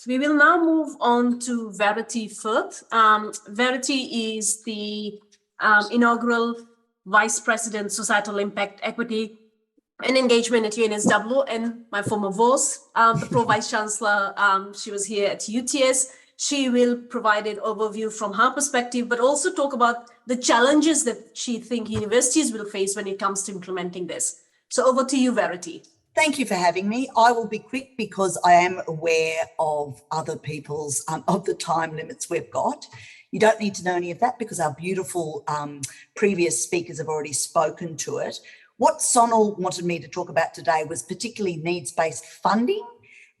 We will now move on to Verity Firth. Verity is the inaugural Vice President, Societal Impact, Equity and Engagement at UNSW, and my former boss, the Pro Vice Chancellor. She was here at UTS. She will provide an overview from her perspective, but also talk about the challenges that she thinks universities will face when it comes to implementing this. So over to you, Verity. Thank you for having me. I will be quick because I am aware of other people's, of the time limits we've got. You don't need to know any of that because our beautiful previous speakers have already spoken to it. What Sonal wanted me to talk about today was particularly needs-based funding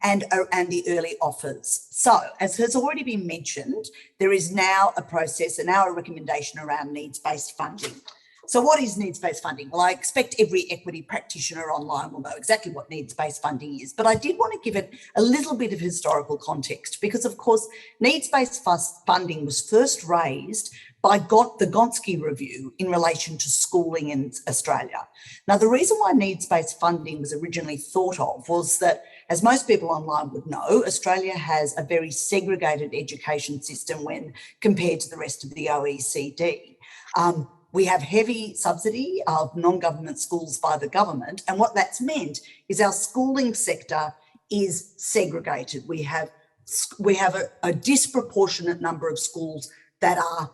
and the early offers. So, as has already been mentioned, there is now a process and now a recommendation around needs-based funding. So what is needs-based funding? Well, I expect every equity practitioner online will know exactly what needs-based funding is, but I did want to give it a little bit of historical context because, of course, needs-based funding was first raised by the Gonski Review in relation to schooling in Australia. Now, the reason why needs-based funding was originally thought of was that, as most people online would know, Australia has a very segregated education system when compared to the rest of the OECD. We have heavy subsidy of non-government schools by the government, and what that's meant is our schooling sector is segregated. We have a disproportionate number of schools that are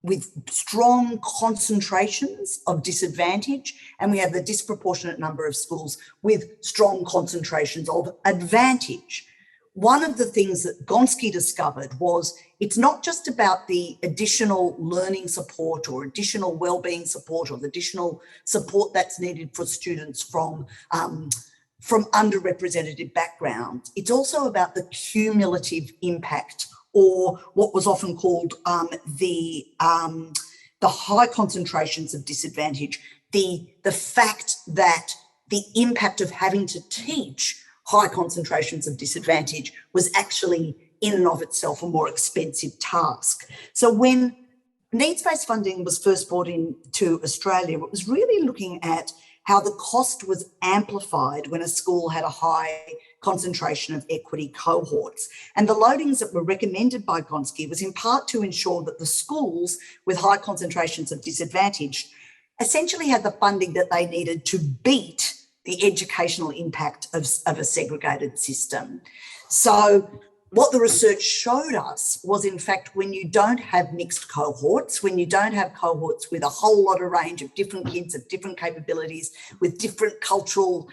with strong concentrations of disadvantage, and we have the disproportionate number of schools with strong concentrations of advantage. One of the things that Gonski discovered was it's not just about the additional learning support or additional wellbeing support or the additional support that's needed for students from underrepresented backgrounds. It's also about the cumulative impact, or what was often called the high concentrations of disadvantage, the fact that the impact of having to teach high concentrations of disadvantage was actually in and of itself a more expensive task. So when needs-based funding was first brought into Australia, it was really looking at how the cost was amplified when a school had a high concentration of equity cohorts. And the loadings that were recommended by Gonski was in part to ensure that the schools with high concentrations of disadvantage essentially had the funding that they needed to beat the educational impact of a segregated system. So what the research showed us was, in fact, when you don't have mixed cohorts, when you don't have cohorts with a whole lot of range of different kids of different capabilities, with different cultural,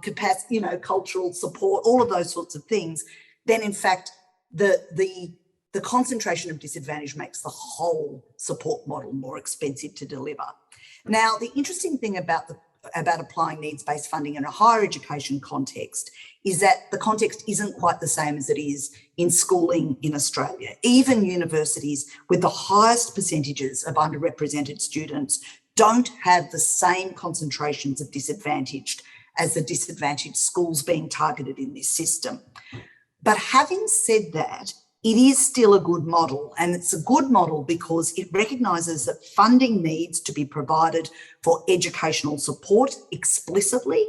capacity, cultural support, all of those sorts of things, then in fact, the concentration of disadvantage makes the whole support model more expensive to deliver. Now, the interesting thing about applying needs-based funding in a higher education context is that the context isn't quite the same as it is in schooling in Australia. Even universities with the highest percentages of underrepresented students don't have the same concentrations of disadvantaged as the disadvantaged schools being targeted in this system. But having said that, it is still a good model, and it's a good model because it recognises that funding needs to be provided for educational support explicitly,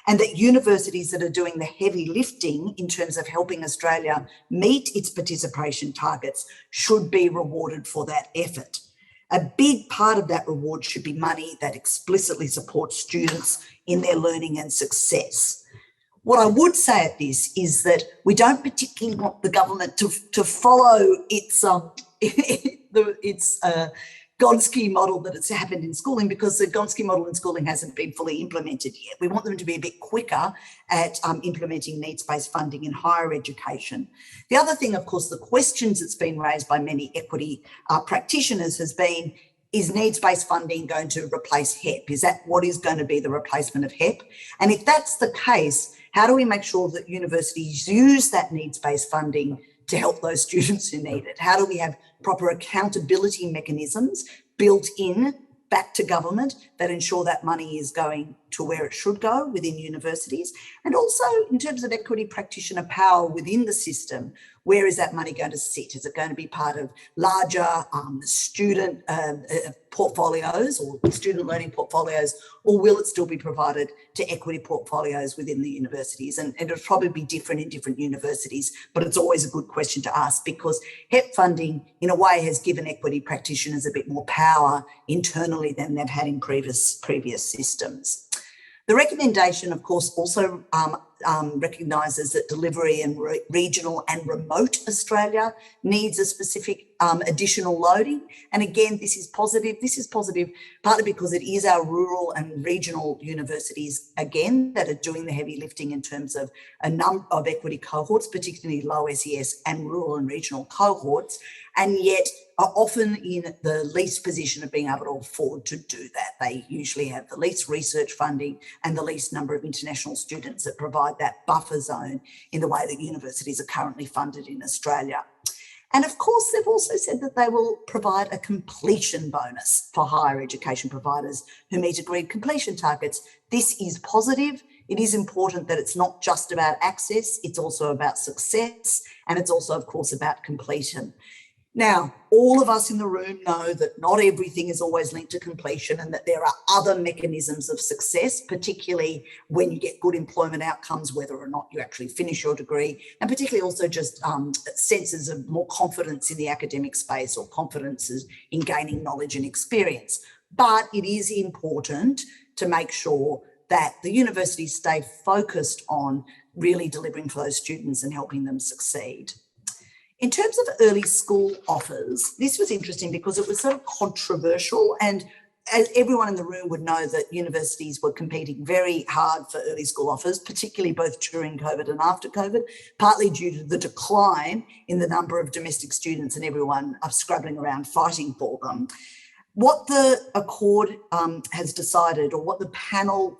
and that universities that are doing the heavy lifting in terms of helping Australia meet its participation targets should be rewarded for that effort. A big part of that reward should be money that explicitly supports students in their learning and success. What I would say at this is that we don't particularly want the government to follow its Gonski model that it's happened in schooling, because the Gonski model in schooling hasn't been fully implemented yet. We want them to be a bit quicker at implementing needs-based funding in higher education. The other thing, of course, the questions that's been raised by many equity practitioners has been, is needs-based funding going to replace HEP? Is that what is going to be the replacement of HEP? And if that's the case, how do we make sure that universities use that needs-based funding to help those students who need it? How do we have proper accountability mechanisms built in back to government that ensure that money is going to where it should go within universities? And also in terms of equity practitioner power within the system, where is that money going to sit? Is it going to be part of larger student portfolios or student learning portfolios, or will it still be provided to equity portfolios within the universities? And it'll probably be different in different universities, but it's always a good question to ask, because HEP funding in a way has given equity practitioners a bit more power internally than they've had in previous systems. The recommendation, of course, also recognises that delivery in regional and remote Australia needs a specific additional loading. And again, this is positive. This is positive partly because it is our rural and regional universities, again, that are doing the heavy lifting in terms of a number of equity cohorts, particularly low SES and rural and regional cohorts, and yet are often in the least position of being able to afford to do that. They usually have the least research funding and the least number of international students that provide that buffer zone in the way that universities are currently funded in Australia. And of course, they've also said that they will provide a completion bonus for higher education providers who meet agreed completion targets. This is positive. It is important that it's not just about access, it's also about success, and it's also, of course, about completion. Now, all of us in the room know that not everything is always linked to completion, and that there are other mechanisms of success, particularly when you get good employment outcomes, whether or not you actually finish your degree, and particularly also just senses of more confidence in the academic space or confidences in gaining knowledge and experience. But it is important to make sure that the universities stay focused on really delivering for those students and helping them succeed. In terms of early school offers, this was interesting because it was sort of controversial, and as everyone in the room would know, that universities were competing very hard for early school offers, particularly both during COVID and after COVID, partly due to the decline in the number of domestic students and everyone scrabbling around fighting for them. What the Accord has decided, or what the panel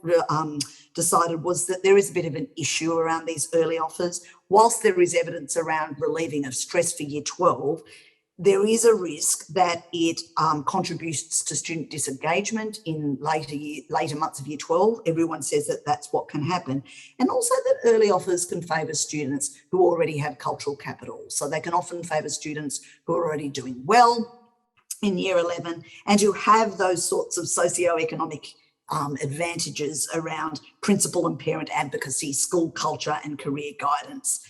decided, was that there is a bit of an issue around these early offers. Whilst there is evidence around relieving of stress for year 12, there is a risk that it contributes to student disengagement in later months of year 12. Everyone says that that's what can happen. And also that early offers can favour students who already have cultural capital. So they can often favour students who are already doing well in year 11 and who have those sorts of socioeconomic advantages around principal and parent advocacy, school culture and career guidance.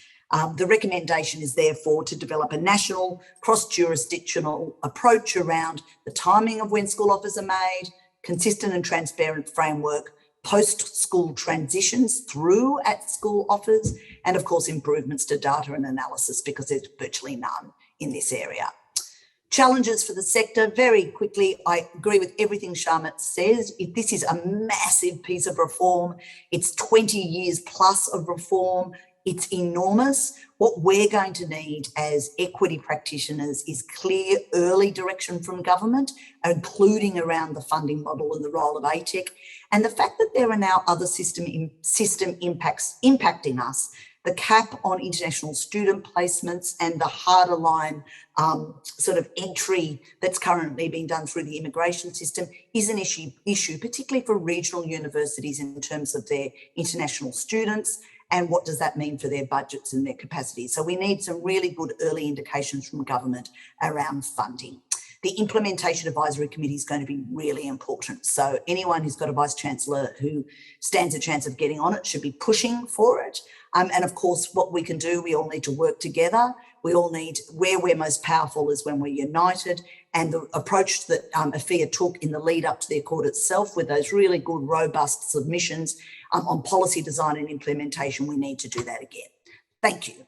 The recommendation is therefore to develop a national cross-jurisdictional approach around the timing of when school offers are made, consistent and transparent framework, post-school transitions through at-school offers, and of course improvements to data and analysis, because there's virtually none in this area. Challenges for the sector, very quickly, I agree with everything Sharmit says. This is a massive piece of reform. It's 20 years plus of reform. It's enormous. What we're going to need as equity practitioners is clear early direction from government, including around the funding model and the role of ATEC. And the fact that there are now other system impacts impacting us, the cap on international student placements and the harder line sort of entry that's currently being done through the immigration system is an issue, particularly for regional universities in terms of their international students. And what does that mean for their budgets and their capacity? So we need some really good early indications from government around funding. The Implementation Advisory Committee is going to be really important. So anyone who's got a Vice-Chancellor who stands a chance of getting on it should be pushing for it. And of course, what we can do, we all need to work together. We all need, where we're most powerful is when we're united. And the approach that AFIA took in the lead up to the Accord itself, with those really good, robust submissions on policy design and implementation, we need to do that again. Thank you.